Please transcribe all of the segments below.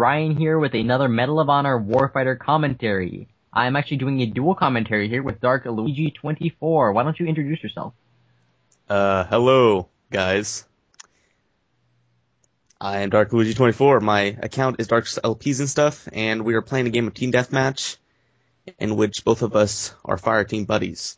Ryan here with another Medal of Honor Warfighter commentary. I'm actually doing a dual commentary here with Dark Luigi 24. Why don't you introduce yourself? Hello, guys. I am Dark Luigi 24. My account is Dark's LPs and stuff, and we are playing a game of Team Deathmatch, in which both of us are fire team buddies.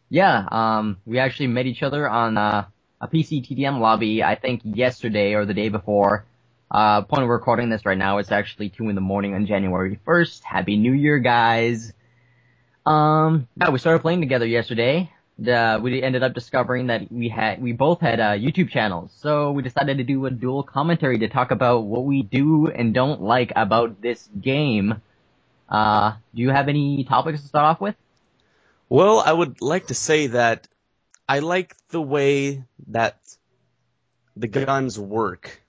Yeah, we actually met each other on a PC TDM lobby, I think yesterday or the day before. Point of recording this right now, it's actually 2 in the morning on January 1st. Happy New Year, guys. Yeah, we started playing together yesterday. We ended up discovering that we both had YouTube channels, so we decided to do a dual commentary to talk about what we do and don't like about this game. Do you have any topics to start off with? Well, I would like to say that I like the way that the guns work.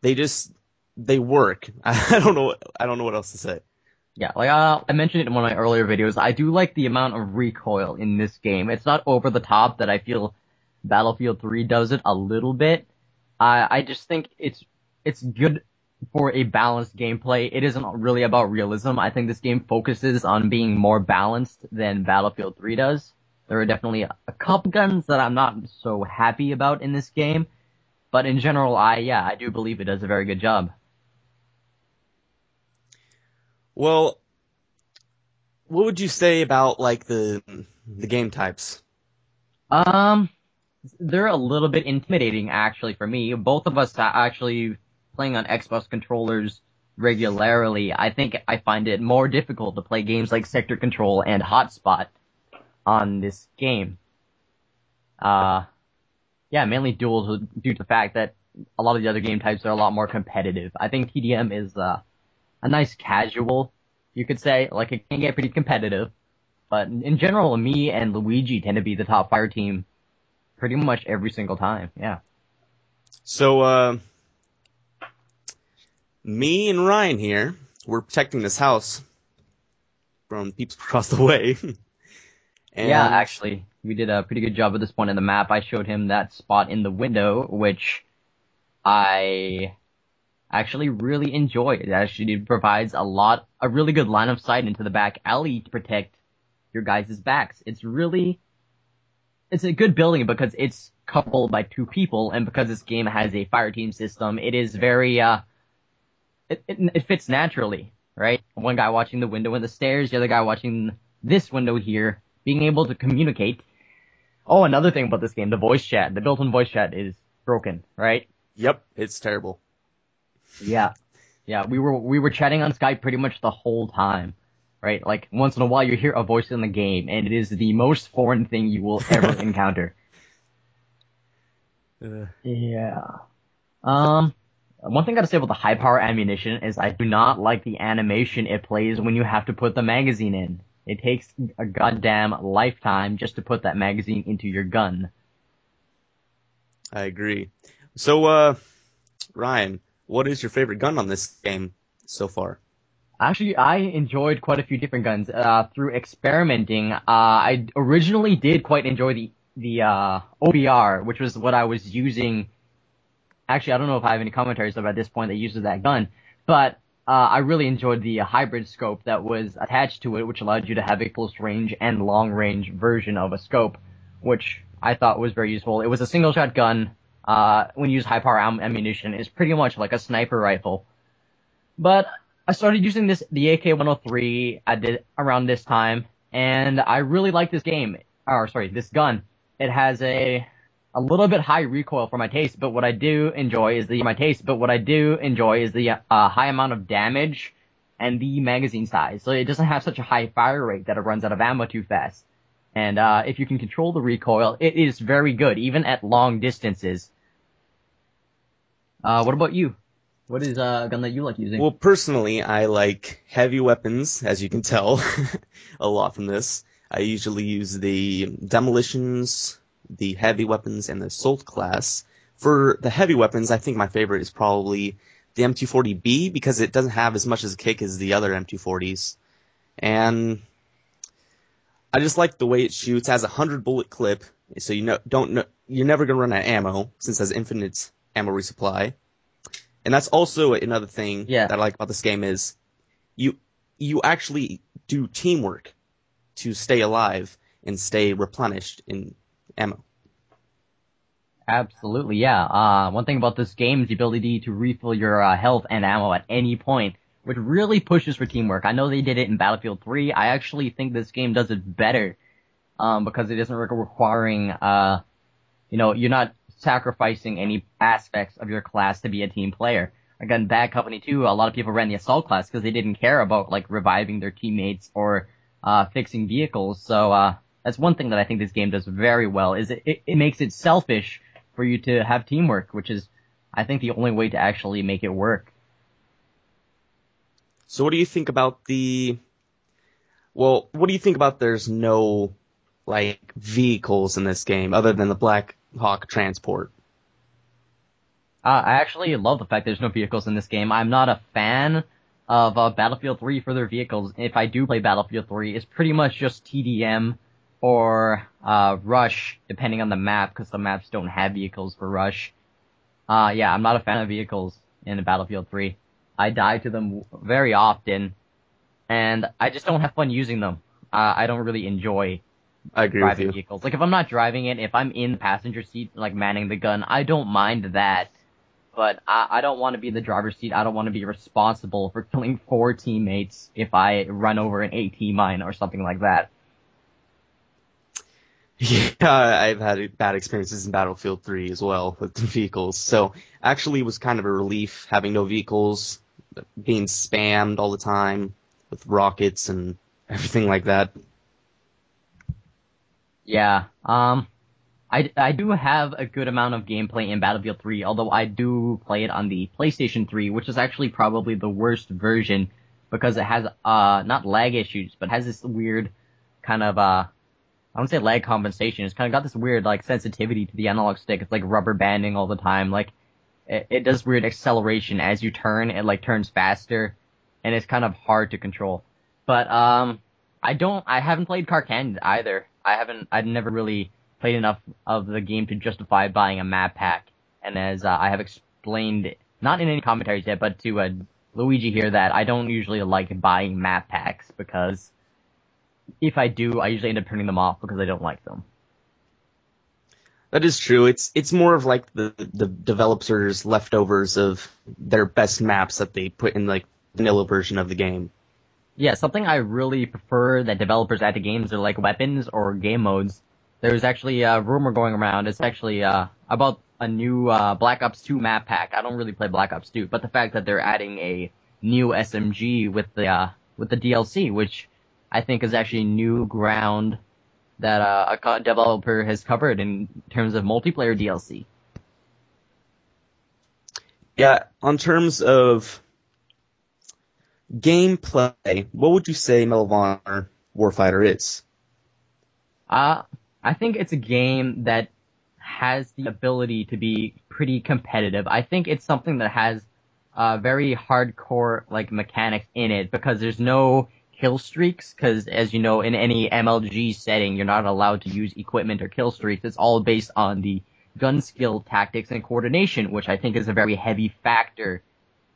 They work. I don't know what else to say. Yeah, like I mentioned it in one of my earlier videos, I do like the amount of recoil in this game. It's not over the top that I feel Battlefield 3 does it a little bit. I just think it's good for a balanced gameplay. It isn't really about realism. I think this game focuses on being more balanced than Battlefield 3 does. There are definitely a couple guns that I'm not so happy about in this game, but in general, I do believe it does a very good job. Well, what would you say about like the game types? They're a little bit intimidating actually for me. Both of us are actually playing on Xbox controllers regularly. I think I find it more difficult to play games like Sector Control and Hotspot on this game. Yeah, mainly duels due to the fact that a lot of the other game types are a lot more competitive. I think TDM is a nice casual, you could say. Like, it can get pretty competitive, but in general, me and Luigi tend to be the top fire team pretty much every single time, yeah. So, me and Ryan here, we're protecting this house from peeps across the way. And yeah, actually, we did a pretty good job at this point in the map. I showed him that spot in the window, which I actually really enjoy. It actually provides a really good line of sight into the back alley to protect your guys' backs. It's a good building because it's coupled by 2 people, and because this game has a fire team system, it is very, it fits naturally, right? One guy watching the window and the stairs, the other guy watching this window here, being able to communicate. Oh, another thing about this game, the voice chat. The built-in voice chat is broken, right? Yep, it's terrible. Yeah. Yeah, we were chatting on Skype pretty much the whole time, right? Like, once in a while you hear a voice in the game, and it is the most foreign thing you will ever encounter. Yeah. One thing I gotta say about the high power ammunition is I do not like the animation it plays when you have to put the magazine in. It takes a goddamn lifetime just to put that magazine into your gun. I agree. So, Ryan, what is your favorite gun on this game so far? Actually, I enjoyed quite a few different guns. Through experimenting, I originally did quite enjoy the OBR, which was what I was using. Actually, I don't know if I have any commentaries about this point that uses that gun, but I really enjoyed the hybrid scope that was attached to it, which allowed you to have a close range and long range version of a scope, which I thought was very useful. It was a single shot gun. When you use high power ammunition, is pretty much like a sniper rifle. But I started using the AK-103 around this time, and I really like this game. This gun. It has a little bit high recoil for my taste, but what I do enjoy is the high amount of damage and the magazine size. So it doesn't have such a high fire rate that it runs out of ammo too fast. And if you can control the recoil, it is very good, even at long distances. What about you? What is a gun that you like using? Well, personally, I like heavy weapons, as you can tell a lot from this. I usually use the demolitions, the heavy weapons, and the assault class. For the heavy weapons, I think my favorite is probably the M240B, because it doesn't have as much as a kick as the other M240s. And I just like the way it shoots. It has a 100 bullet clip, so you're never gonna run out of ammo since it has infinite ammo resupply. And that's also another thing Yeah. that I like about this game is you you actually do teamwork to stay alive and stay replenished in ammo. Absolutely, yeah. One thing about this game is the ability to refill your health and ammo at any point, which really pushes for teamwork. I know they did it in Battlefield 3. I actually think this game does it better, because it isn't requiring, you're not sacrificing any aspects of your class to be a team player. Again, Bad Company 2, a lot of people ran the Assault class because they didn't care about, like, reviving their teammates or, fixing vehicles. So, that's one thing that I think this game does very well, is it makes it selfish for you to have teamwork, which is, I think, the only way to actually make it work. So what do you think about what do you think about there's no, like, vehicles in this game other than the Black Hawk transport? I actually love the fact there's no vehicles in this game. I'm not a fan of Battlefield 3 for their vehicles. If I do play Battlefield 3, it's pretty much just TDM or Rush, depending on the map, because the maps don't have vehicles for Rush. Yeah, I'm not a fan of vehicles in Battlefield 3. I die to them very often, and I just don't have fun using them. I don't really enjoy I agree with driving you. vehicles. Like, if I'm not driving it, if I'm in the passenger seat, like, manning the gun, I don't mind that. But I don't want to be in the driver's seat. I don't want to be responsible for killing 4 teammates if I run over an AT mine or something like that. Yeah, I've had bad experiences in Battlefield 3 as well with the vehicles. So actually it was kind of a relief having no vehicles, being spammed all the time with rockets and everything like that. Yeah, I do have a good amount of gameplay in Battlefield 3, although I do play it on the PlayStation 3, which is actually probably the worst version, because it has, not lag issues, but has this weird kind of, I wouldn't say lag compensation. It's kind of got this weird, like, sensitivity to the analog stick. It's like rubber banding all the time. Like, it does weird acceleration as you turn. It, like, turns faster, and it's kind of hard to control. But, I haven't played Car Candid either. I've never really played enough of the game to justify buying a map pack. And as, I have explained, not in any commentaries yet, but to, Luigi here, that I don't usually like buying map packs, because if I do, I usually end up turning them off because I don't like them. That is true. It's more of like the developers' leftovers of their best maps that they put in like vanilla version of the game. Yeah, something I really prefer that developers add to games are like weapons or game modes. There's actually a rumor going around. It's actually about a new Black Ops 2 map pack. I don't really play Black Ops 2, but the fact that they're adding a new SMG with the DLC, which I think is actually new ground that a developer has covered in terms of multiplayer DLC. Yeah, on terms of gameplay, what would you say Medal of Honor Warfighter is? I think it's a game that has the ability to be pretty competitive. I think it's something that has very hardcore like mechanics in it, because there's no kill streaks, because as you know, in any MLG setting, you're not allowed to use equipment or kill streaks. It's all based on the gun skill, tactics, and coordination, which I think is a very heavy factor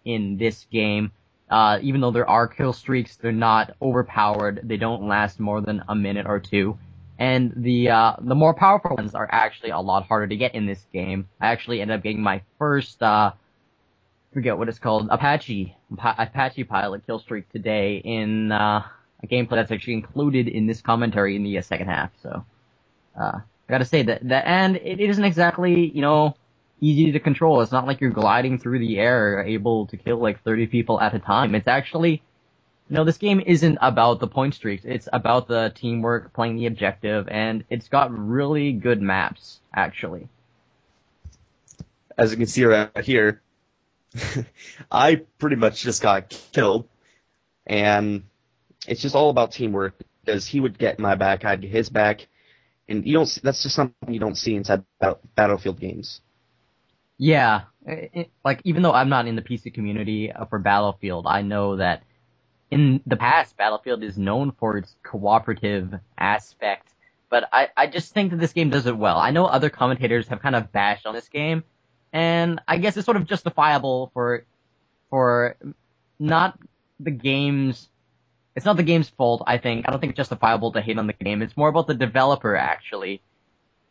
in this game. Even though there are kill streaks, they're not overpowered. They don't last more than a minute or two. And the more powerful ones are actually a lot harder to get in this game. I actually ended up getting my first, forget what it's called, Apache pilot kill streak today in, a gameplay that's actually included in this commentary in the second half. So, I gotta say that, and it isn't exactly, easy to control. It's not like you're gliding through the air, able to kill like 30 people at a time. It's actually, this game isn't about the point streaks. It's about the teamwork, playing the objective, and it's got really good maps, actually. As you can see right here, I pretty much just got killed, and it's just all about teamwork, because he would get my back, I'd get his back, and that's just something you don't see inside Battlefield games. Yeah, like, even though I'm not in the PC community for Battlefield, I know that in the past, Battlefield is known for its cooperative aspect, but I just think that this game does it well. I know other commentators have kind of bashed on this game, and I guess it's sort of justifiable for not the game's. It's not the game's fault, I think. I don't think it's justifiable to hate on the game. It's more about the developer, actually,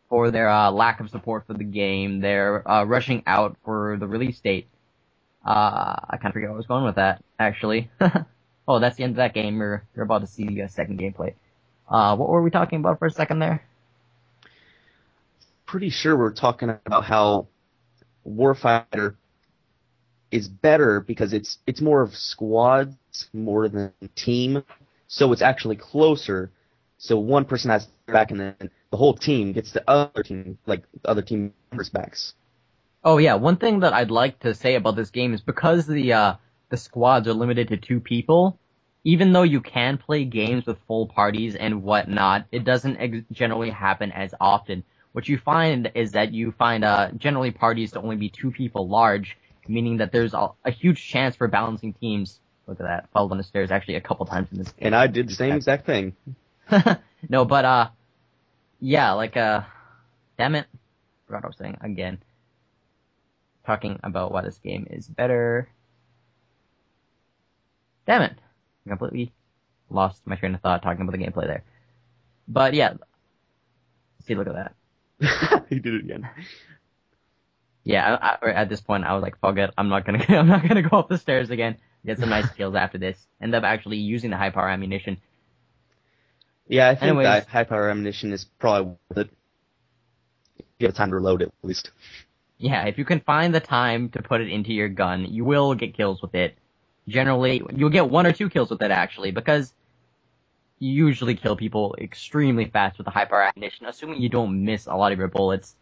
for their lack of support for the game. They're rushing out for the release date. I kind of forget where I was going with that, actually. Oh, that's the end of that game. You're about to see a second gameplay. What were we talking about for a second there? Pretty sure we're talking about how Warfighter is better because it's more of squads more than team, so it's actually closer. So one person has their back, and then the whole team gets the other team, like the other team members' backs. Oh yeah, one thing that I'd like to say about this game is because the squads are limited to 2 people, even though you can play games with full parties and whatnot, it doesn't generally happen as often. What you find is that you find generally parties to only be 2 people large, meaning that there's a huge chance for balancing teams. Look at that, fell down the stairs actually a couple times in this game. And I did the same exact thing. No, but yeah, like damn it, forgot what I was saying again. Talking about why this game is better. Damn it, I completely lost my train of thought talking about the gameplay there. But yeah, see, look at that. He did it again. Yeah, at this point I was like, fuck it, I'm not gonna go up the stairs again. Get some nice kills after this. End up actually using the high power ammunition. Yeah, I think that high power ammunition is probably worth it. If you have time to reload it, at least. Yeah, if you can find the time to put it into your gun, you will get kills with it. Generally, you'll get 1 or 2 kills with it actually, because you usually kill people extremely fast with the high power ammunition, assuming you don't miss a lot of your bullets.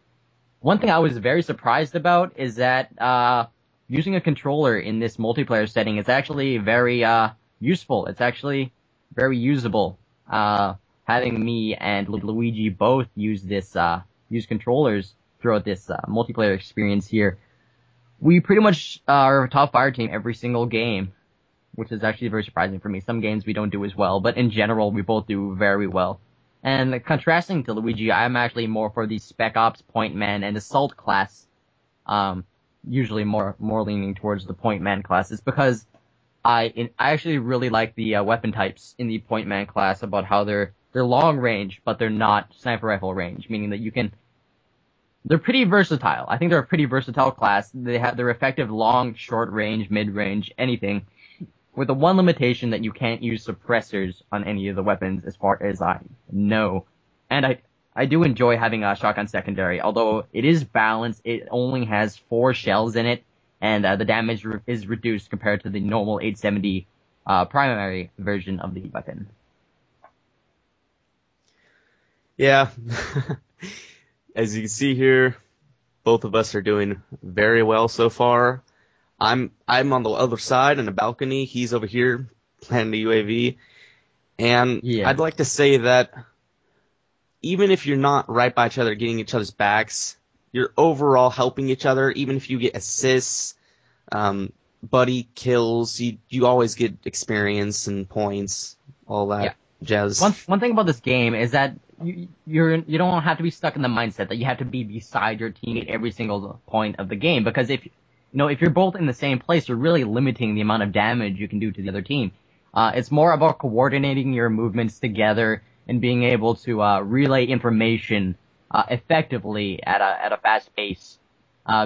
One thing I was very surprised about is that using a controller in this multiplayer setting is actually very useful. It's actually very usable. Having me and Luigi both use controllers throughout this multiplayer experience here, we pretty much are a top fire team every single game, which is actually very surprising for me. Some games we don't do as well, but in general we both do very well. And contrasting to Luigi, I'm actually more for the Spec Ops, Point Man, and Assault class. Usually more leaning towards the Point Man classes because I actually really like the weapon types in the Point Man class about how they're long range, but they're not sniper rifle range, meaning that they're pretty versatile. I think they're a pretty versatile class. They're effective long, short range, mid range, anything, with the one limitation that you can't use suppressors on any of the weapons as far as I know. And I do enjoy having a shotgun secondary, although it is balanced. It only has 4 shells in it, and the damage is reduced compared to the normal 870 primary version of the weapon. Yeah. As you can see here, both of us are doing very well so far. I'm on the other side in the balcony. He's over here planning the UAV. And yeah. I'd like to say that even if you're not right by each other, getting each other's backs, you're overall helping each other. Even if you get assists, buddy kills, you always get experience and points, all that jazz. One thing about this game is that you don't have to be stuck in the mindset that you have to be beside your teammate every single point of the game, because if you're both in the same place, you're really limiting the amount of damage you can do to the other team. It's more about coordinating your movements together and being able to relay information effectively at a fast pace.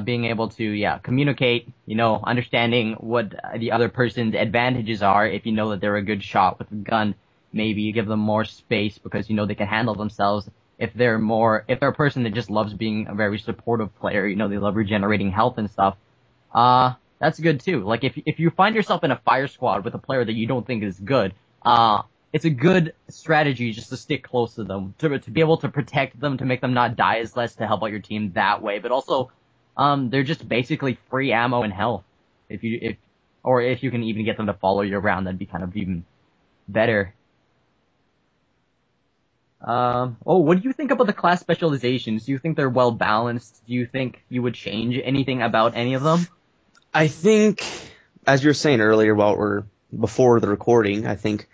Being able to communicate, understanding what the other person's advantages are. If you know that they're a good shot with a gun, maybe you give them more space because they can handle themselves. If they're a person that just loves being a very supportive player, they love regenerating health and stuff, that's good too. Like if you find yourself in a fire squad with a player that you don't think is good, it's a good strategy just to stick close to them, to be able to protect them, to make them not die as less, to help out your team that way. But also, they're just basically free ammo and health. If you can even get them to follow you around, that'd be kind of even better. What do you think about the class specializations? Do you think they're well balanced? Do you think you would change anything about any of them? I think, as you were saying earlier before the recording, I think,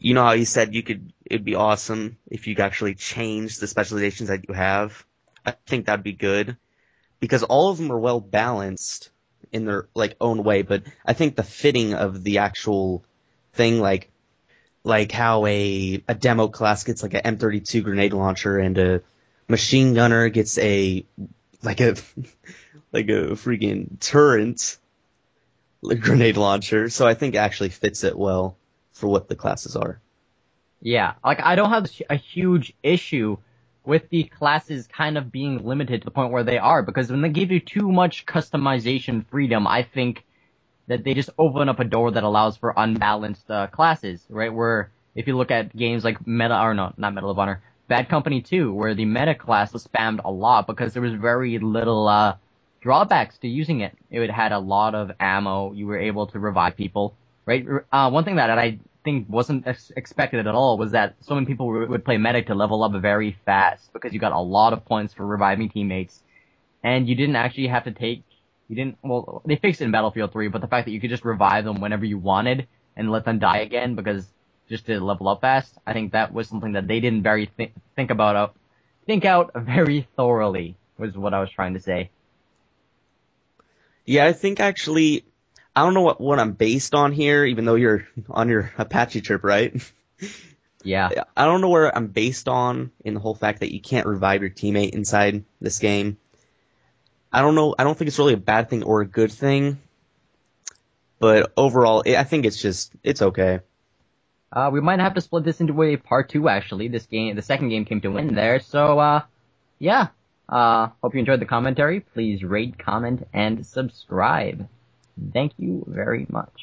how you said it'd be awesome if you could actually change the specializations that you have. I think that'd be good. because all of them are well balanced in their like own way, but I think the fitting of the actual thing, like how a demo class gets like an M32 grenade launcher and a machine gunner gets a like a freaking turret grenade launcher. So I think it actually fits it well for what the classes are. Yeah, like I don't have a huge issue with the classes kind of being limited to the point where they are, because when they give you too much customization freedom, I think that they just open up a door that allows for unbalanced classes, right? Where if you look at games like not Medal of Honor, Bad Company 2, where the meta class was spammed a lot because there was very little drawbacks to using it. It had a lot of ammo. You were able to revive people, right? One thing that I think wasn't expected at all was that so many people would play medic to level up very fast because you got a lot of points for reviving teammates, and you didn't actually have to well, they fixed it in Battlefield 3, but the fact that you could just revive them whenever you wanted and let them die again because just to level up fast, I think that was something that they didn't think out very thoroughly, was what I was trying to say. Yeah, I think actually, I don't know what I'm based on here, even though you're on your Apache trip, right? Yeah. I don't know where I'm based on in the whole fact that you can't revive your teammate inside this game. I don't know. I don't think it's really a bad thing or a good thing. But overall, I think it's okay. We might have to split this into a part 2, actually. The second game came to an end there. So, yeah. Hope you enjoyed the commentary. Please rate, comment, and subscribe. Thank you very much.